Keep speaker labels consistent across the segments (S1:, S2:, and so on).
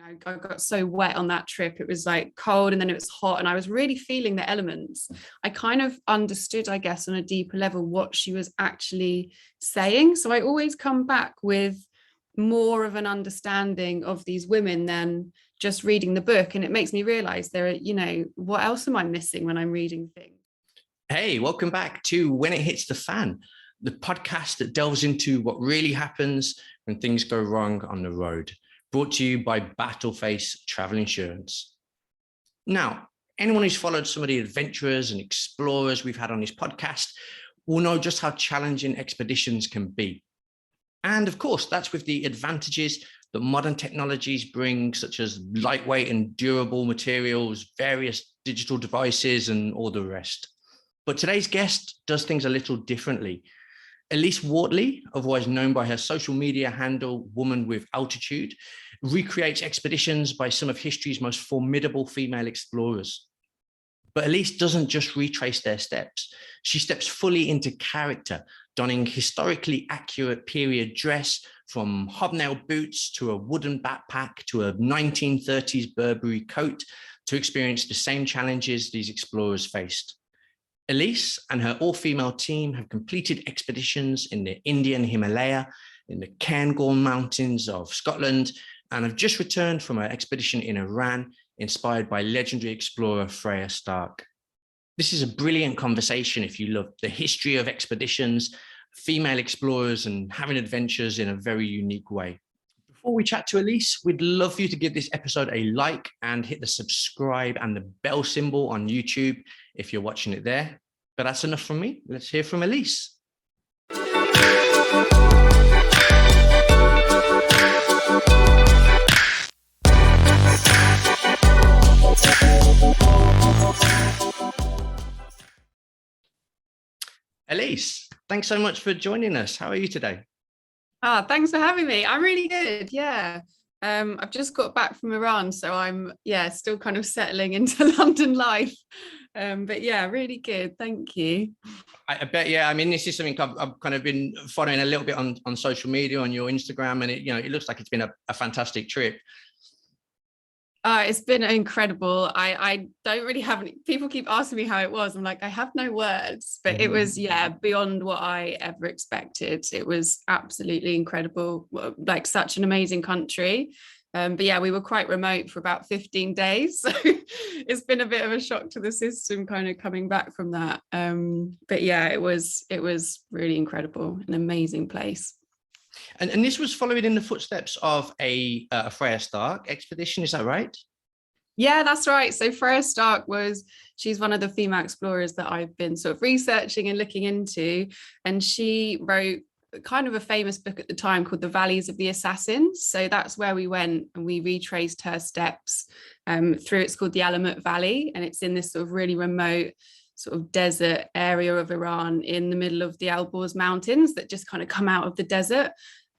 S1: I got so wet on that trip. It was like cold and then it was hot and I was really feeling the elements. I kind of understood, I guess, on a deeper level what she was actually saying. So I always come back with more of an understanding of these women than just reading the book. And it makes me realize what else am I missing when I'm reading things?
S2: Hey, welcome back to When It Hits the Fan, the podcast that delves into what really happens when things go wrong on the road. Brought to you by Battleface Travel Insurance. Now, anyone who's followed some of the adventurers and explorers we've had on this podcast will know just how challenging expeditions can be. And of course, that's with the advantages that modern technologies bring, such as lightweight and durable materials, various digital devices, and all the rest. But today's guest does things a little differently. Elise Wortley, otherwise known by her social media handle, Woman with Altitude, recreates expeditions by some of history's most formidable female explorers. But Elise doesn't just retrace their steps. She steps fully into character, donning historically accurate period dress, from hobnail boots to a wooden backpack to a 1930s Burberry coat, to experience the same challenges these explorers faced. Elise and her all-female team have completed expeditions in the Indian Himalaya, in the Cairngorm mountains of Scotland, and have just returned from an expedition in Iran, inspired by legendary explorer Freya Stark. This is a brilliant conversation if you love the history of expeditions, female explorers, and having adventures in a very unique way. Before we chat to Elise, we'd love for you to give this episode a like and hit the subscribe and the bell symbol on YouTube if you're watching it there. But that's enough from me. Let's hear from Elise. Elise, thanks so much for joining us. How are you today?
S1: Thanks for having me. I'm really good. Yeah. I've just got back from Iran, so I'm still kind of settling into London life. But yeah, really good. Thank you.
S2: I bet. Yeah. I mean, this is something I've kind of been following a little bit on social media, on your Instagram, and it looks like it's been a fantastic trip.
S1: It's been incredible. I don't really have any, people keep asking me how it was. I'm like, I have no words, but it was, beyond what I ever expected. It was absolutely incredible. Like such an amazing country. But yeah, we were quite remote for about 15 days. So it's been a bit of a shock to the system kind of coming back from that. But yeah, it was really incredible, an amazing place.
S2: And this was following in the footsteps of a Freya Stark expedition, is that right?
S1: Yeah, that's right. So Freya Stark she's one of the female explorers that I've been sort of researching and looking into. And she wrote kind of a famous book at the time called The Valleys of the Assassins. So that's where we went and we retraced her steps through, it's called the Alamout Valley. And it's in this sort of really remote sort of desert area of Iran in the middle of the Elborz Mountains that just kind of come out of the desert.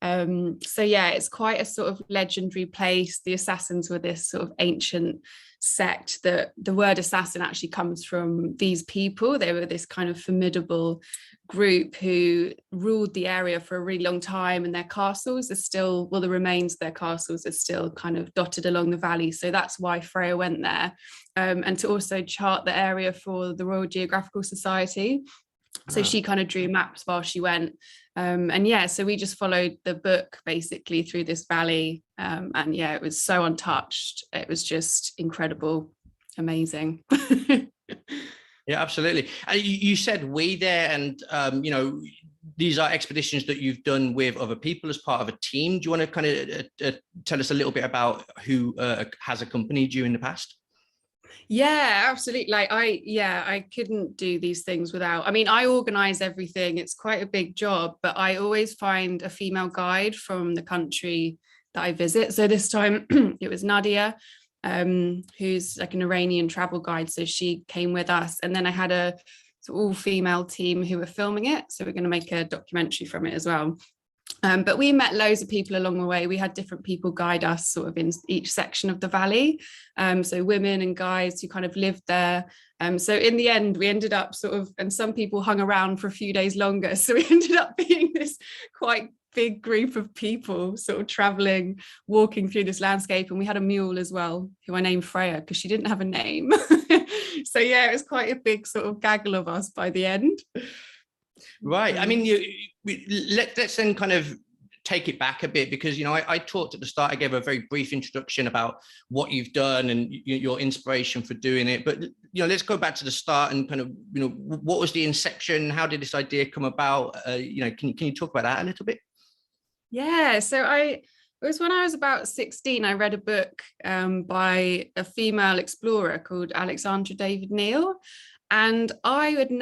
S1: So yeah, it's quite a sort of legendary place. The assassins were this sort of ancient sect that the word assassin actually comes from these people. They were this kind of formidable group who ruled the area for a really long time, and their castles are still, the remains of their castles are still kind of dotted along the valley. So that's why Freya went there, and to also chart the area for the Royal Geographical Society. So she kind of drew maps while she went. So we just followed the book basically through this valley. And yeah, it was so untouched. It was just incredible, amazing.
S2: Yeah, absolutely. You said we there, and these are expeditions that you've done with other people as part of a team. Do you want to kind of tell us a little bit about who has accompanied you in the past?
S1: Yeah, absolutely. Like I couldn't do these things without, I organize everything. It's quite a big job, but I always find a female guide from the country that I visit. So this time it was Nadia, who's like an Iranian travel guide. So she came with us, and then I had a all-female team who were filming it. So we're going to make a documentary from it as well. But we met loads of people along the way. We had different people guide us sort of in each section of the valley. So women and guys who kind of lived there. So in the end, we ended up and some people hung around for a few days longer. So we ended up being this quite big group of people sort of traveling, walking through this landscape. And we had a mule as well, who I named Freya because she didn't have a name. So yeah, it was quite a big sort of gaggle of us by the end.
S2: Right. I mean, let's then kind of take it back a bit, because, I talked at the start, I gave a very brief introduction about what you've done and your inspiration for doing it. But, let's go back to the start and kind of, what was the inception? How did this idea come about? Can you talk about that a little bit?
S1: Yeah, so it was when I was about 16, I read a book by a female explorer called Alexandra David-Neel. And I didn't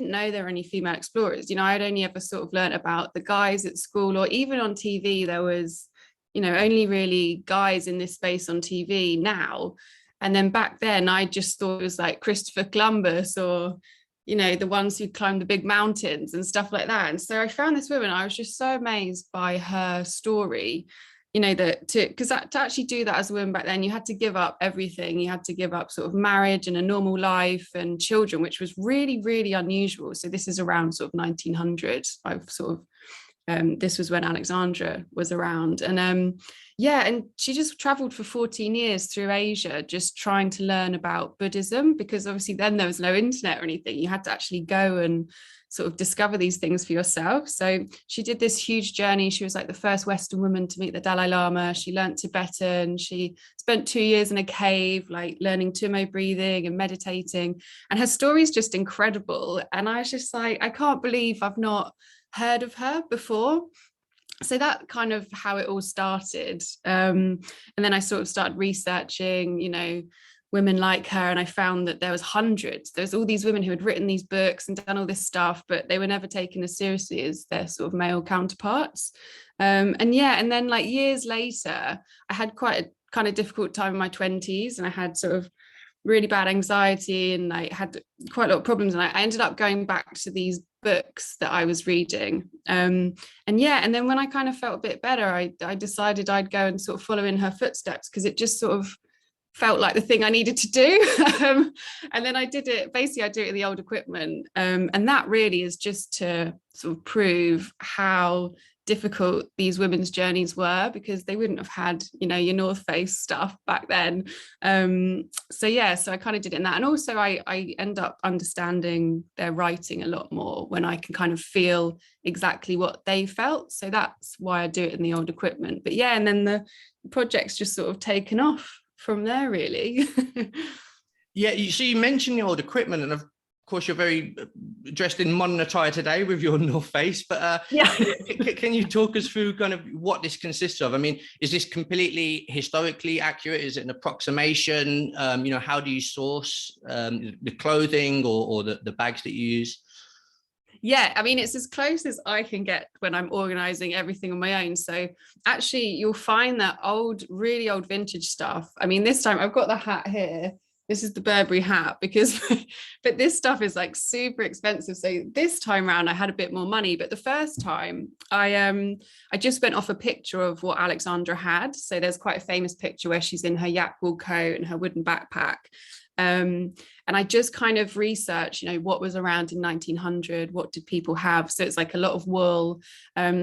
S1: know there were any female explorers. I'd only ever sort of learned about the guys at school, or even on TV, there was, only really guys in this space on TV now. And then back then, I just thought it was like Christopher Columbus, or, the ones who climbed the big mountains and stuff like that. And so I found this woman, I was just so amazed by her story. Because to actually do that as a woman back then, you had to give up everything. You had to give up sort of marriage and a normal life and children, which was really, really unusual. So this is around sort of 1900. This was when Alexandra was around. And and she just traveled for 14 years through Asia, just trying to learn about Buddhism, because obviously then there was no internet or anything. You had to actually go and sort of discover these things for yourself. So she did this huge journey. She was like the first Western woman to meet the Dalai Lama. She learned Tibetan. She spent 2 years in a cave, like learning Tumo breathing and meditating. And her story is just incredible. And I was just like, I can't believe I've not heard of her before. So that kind of how it all started. And then I sort of started researching, women like her, and I found that there was hundreds. There's all these women who had written these books and done all this stuff, but they were never taken as seriously as their sort of male counterparts. And then like years later, I had quite a kind of difficult time in my 20s, and I had sort of really bad anxiety, and I had quite a lot of problems, and I ended up going back to these books that I was reading. And then when I kind of felt a bit better, I decided I'd go and sort of follow in her footsteps, because it just sort of felt like the thing I needed to do. And then I did it, basically I do it in the old equipment. And that really is just to sort of prove how difficult these women's journeys were, because they wouldn't have had, your North Face stuff back then. So I kind of did it in that. And also I end up understanding their writing a lot more when I can kind of feel exactly what they felt. So that's why I do it in the old equipment. But and then the project's just sort of taken off from there, really.
S2: So you mentioned the old equipment, and of course you're very dressed in modern attire today with your North Face, but can you talk us through kind of what this consists of? I mean, is this completely historically accurate? Is it an approximation? How do you source the clothing or the bags that you use?
S1: Yeah, I mean, it's as close as I can get when I'm organizing everything on my own. So actually, you'll find that really old vintage stuff. I mean, this time I've got the hat here. This is the Burberry hat, but this stuff is like super expensive. So this time around I had a bit more money, but the first time I just went off a picture of what Alexandra had. So there's quite a famous picture where she's in her yak wool coat and her wooden backpack. And I just kind of researched, what was around in 1900, what did people have? So it's like a lot of wool.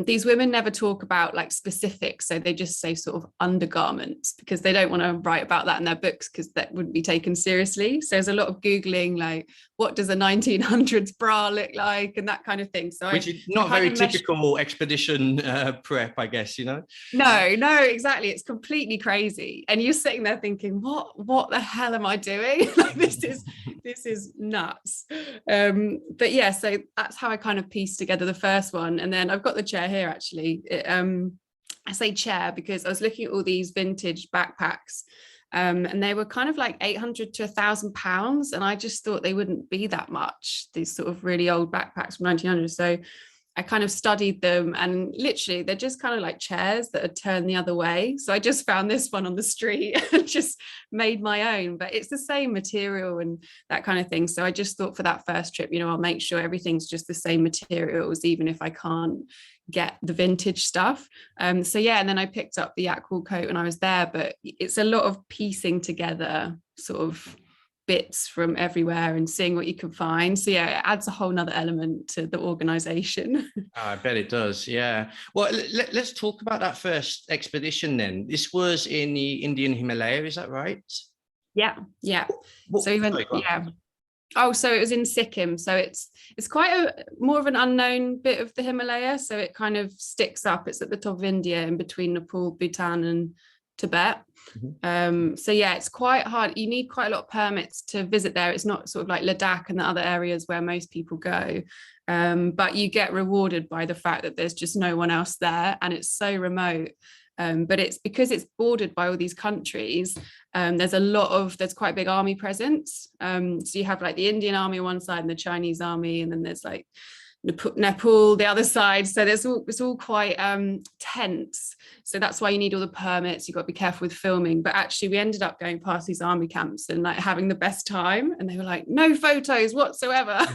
S1: These women never talk about like specifics. So they just say sort of undergarments, because they don't want to write about that in their books, because that wouldn't be taken seriously. So there's a lot of Googling, like, what does a 1900s bra look like, and that kind of thing. So
S2: which is not very typical expedition prep, I guess, No,
S1: exactly. It's completely crazy. And you're sitting there thinking, what the hell am I doing? Like, this is nuts. So that's how I kind of pieced together the first one. And then I've got the chair here, actually. I say chair because I was looking at all these vintage backpacks, and they were kind of like 800 to £1,000, and I just thought they wouldn't be that much, these sort of really old backpacks from 1900. So I kind of studied them, and literally they're just kind of like chairs that are turned the other way. So I just found this one on the street and just made my own, but it's the same material and that kind of thing. So I just thought for that first trip, I'll make sure everything's just the same materials, even if I can't get the vintage stuff. And then I picked up the yak wool coat when I was there, but it's a lot of piecing together sort of bits from everywhere and seeing what you can find. So yeah, it adds a whole nother element to the organization.
S2: I bet it does. Yeah. Well, let's talk about that first expedition then. This was in the Indian Himalaya, is that right?
S1: Yeah. So we went,
S2: sorry, go on.
S1: yeah. Oh, so it was in Sikkim. So it's quite a more of an unknown bit of the Himalaya. So it kind of sticks up. It's at the top of India, in between Nepal, Bhutan, and Tibet. So yeah, it's quite hard. You need quite a lot of permits to visit there. It's not sort of like Ladakh and the other areas where most people go. But you get rewarded by the fact that there's just no one else there, and it's so remote. But it's because it's bordered by all these countries. There's quite a big army presence. So you have like the Indian army on one side and the Chinese army, and then there's like Nepal the other side. So it's all quite tense. So that's why you need all the permits. You've got to be careful with filming. But actually, we ended up going past these army camps and like having the best time. And they were like, no photos whatsoever.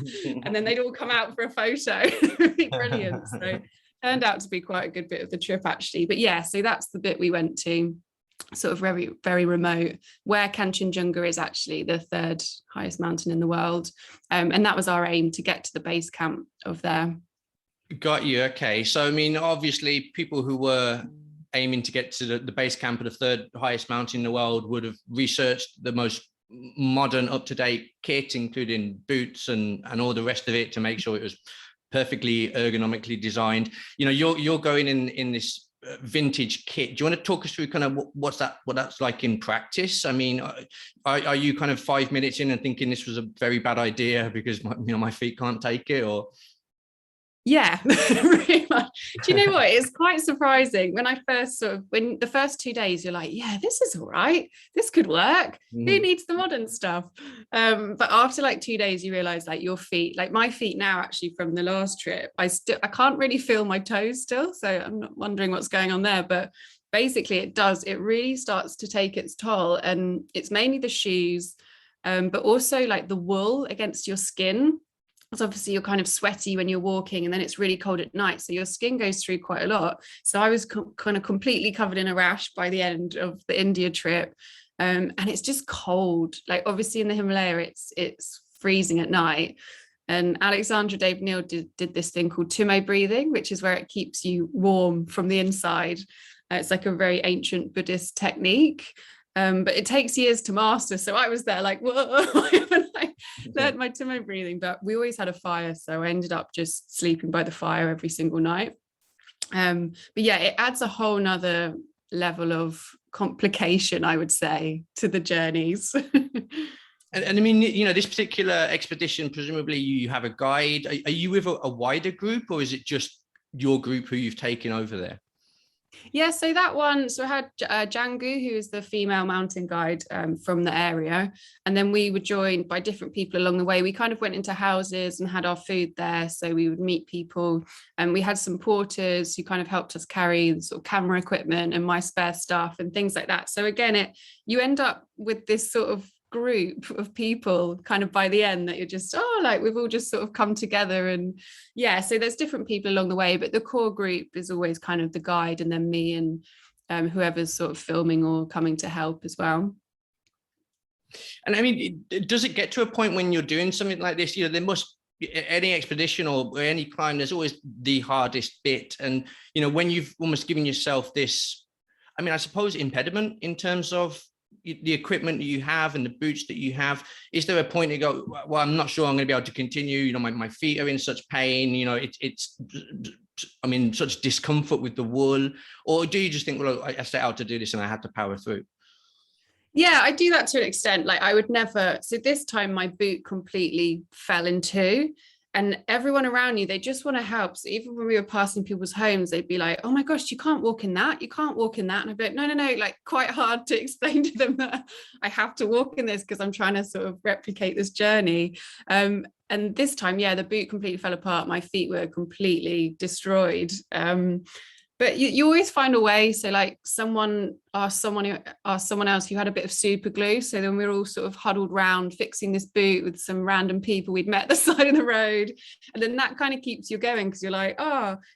S1: And then they'd all come out for a photo. It'd be brilliant. So turned out to be quite a good bit of the trip actually. But yeah, so that's the bit we went to, sort of very, very remote, where Kanchenjunga is actually the third highest mountain in the world. And that was our aim, to get to the base camp of there.
S2: Got you. Okay. So, I mean, obviously people who were aiming to get to the base camp of the third highest mountain in the world would have researched the most modern, up-to-date kit, including boots and all the rest of it, to make sure it was perfectly ergonomically designed. You know, you're going in this vintage kit. Do you want to talk us through kind of what that's like in practice? I mean, are you kind of 5 minutes in and thinking this was a very bad idea because my feet can't take it, or?
S1: Yeah, pretty much. Do you know what? It's quite surprising when when the first 2 days, you're like, yeah, this is all right. This could work. Who needs the modern stuff? But after like 2 days, you realize like your feet, like my feet now, actually from the last trip, I can't really feel my toes still. So I'm not wondering what's going on there. But basically it really starts to take its toll. And it's mainly the shoes, but also like the wool against your skin. Because obviously you're kind of sweaty when you're walking, and then it's really cold at night, so your skin goes through quite a lot. So I was kind of completely covered in a rash by the end of the India trip, and it's just cold. Like obviously in the Himalaya it's freezing at night, and Alexandra David-Neel did this thing called tummo breathing, which is where it keeps you warm from the inside. It's like a very ancient Buddhist technique. But it takes years to master. So I was there like, whoa, I haven't learned my tummo breathing. But we always had a fire, so I ended up just sleeping by the fire every single night. But yeah, it adds a whole nother level of complication, I would say, to the journeys.
S2: And I mean, this particular expedition, presumably you have a guide. Are you with a wider group, or is it just your group who you've taken over there?
S1: Yeah, so that one, so I had Jangu, who is the female mountain guide from the area, and then we were joined by different people along the way. We kind of went into houses and had our food there, so we would meet people, and we had some porters who kind of helped us carry the sort of camera equipment and my spare stuff and things like that. So again, you end up with this sort of group of people kind of by the end that you're just like we've all just sort of come together. And yeah, so there's different people along the way, but the core group is always kind of the guide, and then me and whoever's sort of filming or coming to help as well.
S2: And I mean, does it get to a point when you're doing something like this, there must any expedition or any climb, there's always the hardest bit, and when you've almost given yourself this, I mean, I suppose impediment in terms of the equipment that you have and the boots that you have, is there a point you go, well, I'm not sure I'm going to be able to continue, my feet are in such pain, it's I'm in such discomfort with the wool, or do you just think, well, I set out to do this and I had to power through?
S1: Yeah, I do that to an extent. Like I would never, so this time my boot completely fell in two, and everyone around you, they just want to help. So even when we were passing people's homes, they'd be like, oh my gosh, you can't walk in that. You can't walk in that. And I'd be like, no, like quite hard to explain to them that I have to walk in this because I'm trying to sort of replicate this journey. And this time, yeah, the boot completely fell apart. My feet were completely destroyed. But you always find a way. So like someone asked someone else who had a bit of super glue. So then we were all sort of huddled round fixing this boot with some random people we'd met at the side of the road. And then that kind of keeps you going because you're like,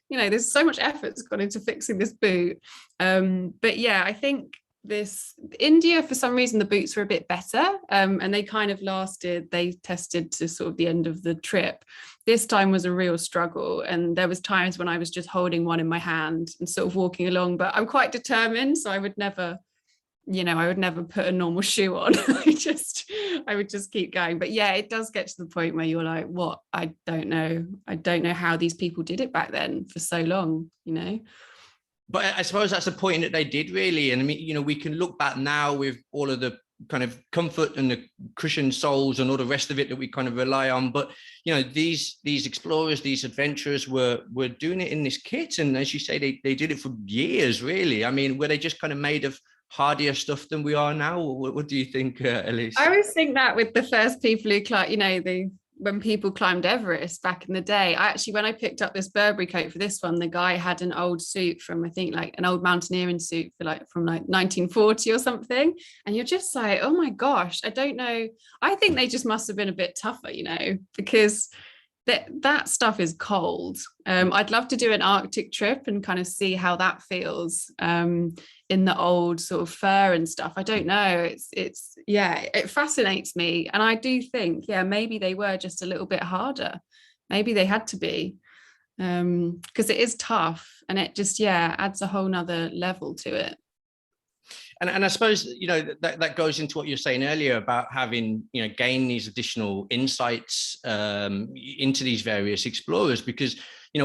S1: there's so much effort's gone into fixing this boot. But yeah, I think this India, for some reason the boots were a bit better, and they kind of lasted, they tested to sort of the end of the trip. This time was a real struggle, and there was times when I was just holding one in my hand and sort of walking along, but I'm quite determined, so I would never put a normal shoe on. I would just keep going. But yeah, it does get to the point where you're like, what? I don't know how these people did it back then for so long,
S2: But I suppose that's the point that they did, really. And I mean, we can look back now with all of the kind of comfort and the cushioned soles and all the rest of it that we kind of rely on. But, these explorers, these adventurers were doing it in this kit. And as you say, they did it for years, really. I mean, were they just kind of made of hardier stuff than we are now? What do you think, Elise?
S1: I always think that with the first people who climb, when people climbed Everest back in the day, when I picked up this Burberry coat for this one, the guy had an old suit from, I think, like an old mountaineering suit from 1940 or something. And you're just like, oh my gosh, I don't know. I think they just must have been a bit tougher, because that stuff is cold. I'd love to do an Arctic trip and kind of see how that feels in the old sort of fur and stuff. I don't know. It fascinates me. And I do think, maybe they were just a little bit harder. Maybe they had to be, because it is tough, and it just, adds a whole nother level to it.
S2: And I suppose, that goes into what you were saying earlier about having, gained these additional insights into these various explorers, because,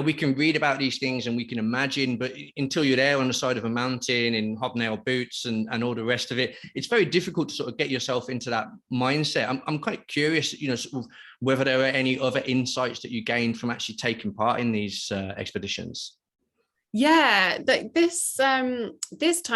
S2: we can read about these things and we can imagine, but until you're there on the side of a mountain in hobnail boots and all the rest of it, it's very difficult to sort of get yourself into that mindset. I'm quite curious, sort of whether there are any other insights that you gained from actually taking part in these expeditions.
S1: Yeah, this time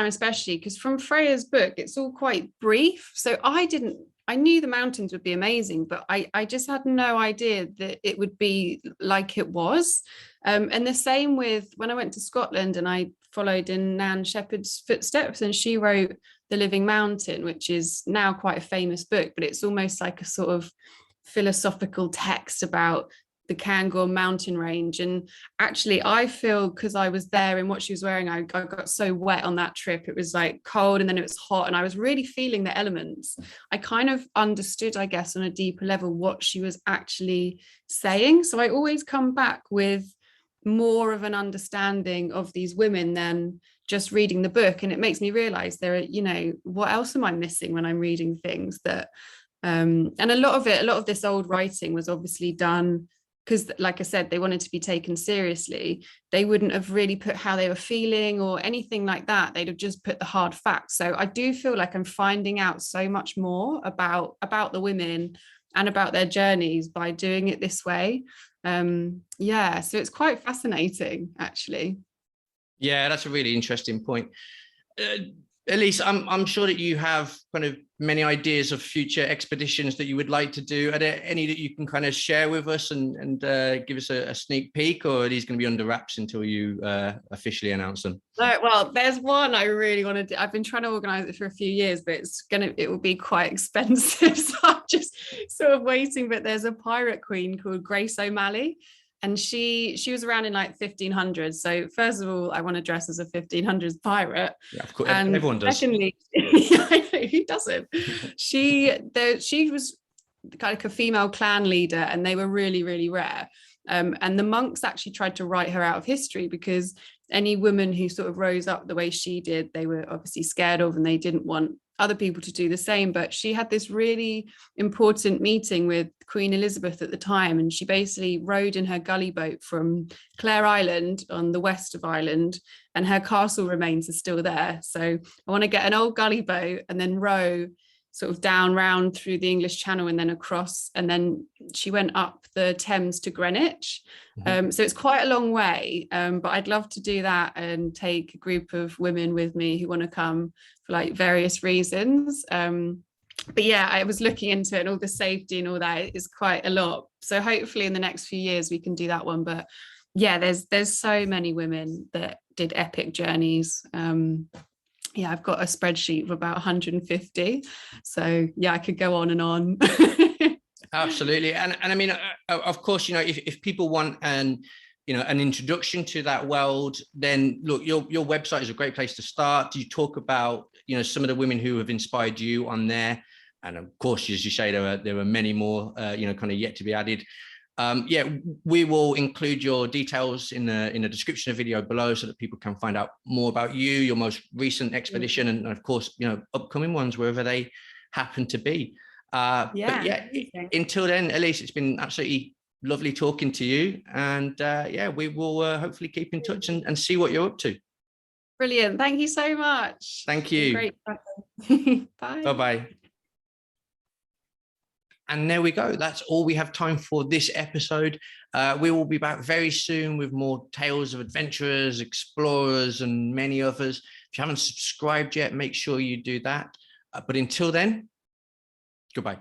S1: especially, because from Freya's book, it's all quite brief. So I knew the mountains would be amazing, but I just had no idea that it would be like it was. And the same with when I went to Scotland and I followed in Nan Shepherd's footsteps, and she wrote The Living Mountain, which is now quite a famous book, but it's almost like a sort of philosophical text about the Cairngorm mountain range. And actually I feel, because I was there in what she was wearing, I got so wet on that trip. It was like cold and then it was hot, and I was really feeling the elements. I kind of understood, I guess, on a deeper level what she was actually saying. So I always come back with more of an understanding of these women than just reading the book. And it makes me realize what else am I missing when I'm reading things that and a lot of this old writing was obviously done because, like I said, they wanted to be taken seriously. They wouldn't have really put how they were feeling or anything like that. They'd have just put the hard facts. So I do feel like I'm finding out so much more about the women and about their journeys by doing it this way. So it's quite fascinating, actually.
S2: Yeah, that's a really interesting point. Elise, I'm sure that you have kind of many ideas of future expeditions that you would like to do. Are there any that you can kind of share with us and give us a sneak peek, or are these going to be under wraps until you officially announce them?
S1: Well, there's one I really want to do. I've been trying to organize it for a few years, but it will be quite expensive. So I'm just sort of waiting. But there's a pirate queen called Grace O'Malley. And she was around in like 1500s. So first of all, I want to dress as a 1500s pirate.
S2: Yeah, of course,
S1: and
S2: everyone does.
S1: Secondly, I know, who doesn't? She was kind of like a female clan leader, and they were really, really rare. And the monks actually tried to write her out of history, because any woman who sort of rose up the way she did, they were obviously scared of, and they didn't want other people to do the same. But she had this really important meeting with Queen Elizabeth at the time, and she basically rowed in her gully boat from Clare Island on the west of Ireland, and her castle remains are still there. So I want to get an old gully boat and then row sort of down round through the English Channel and then across, and then she went up the Thames to Greenwich. So it's quite a long way, but I'd love to do that and take a group of women with me who want to come for like various reasons. But yeah, I was looking into it, and all the safety and all that is quite a lot. So hopefully in the next few years we can do that one. But yeah, there's so many women that did epic journeys. Yeah, I've got a spreadsheet of about 150. So yeah, I could go on and on.
S2: Absolutely. And I mean, of course, if people want an introduction to that world, then look, your website is a great place to start. You talk about, you know, some of the women who have inspired you on there. And of course, as you say, there are many more, you know, kind of yet to be added. Yeah, we will include your details in the description of the video below so that people can find out more about you, your most recent expedition, and of course, you know, upcoming ones wherever they happen to be. But yeah, until then, Elise, it's been absolutely lovely talking to you, and yeah, we will hopefully keep in touch and see what you're up to.
S1: Brilliant. Thank you so much.
S2: Thank you.
S1: Great. Bye.
S2: Bye-bye. And there we go. That's all we have time for this episode. We will be back very soon with more tales of adventurers, explorers, and many others. If you haven't subscribed yet, make sure you do that. But until then, goodbye.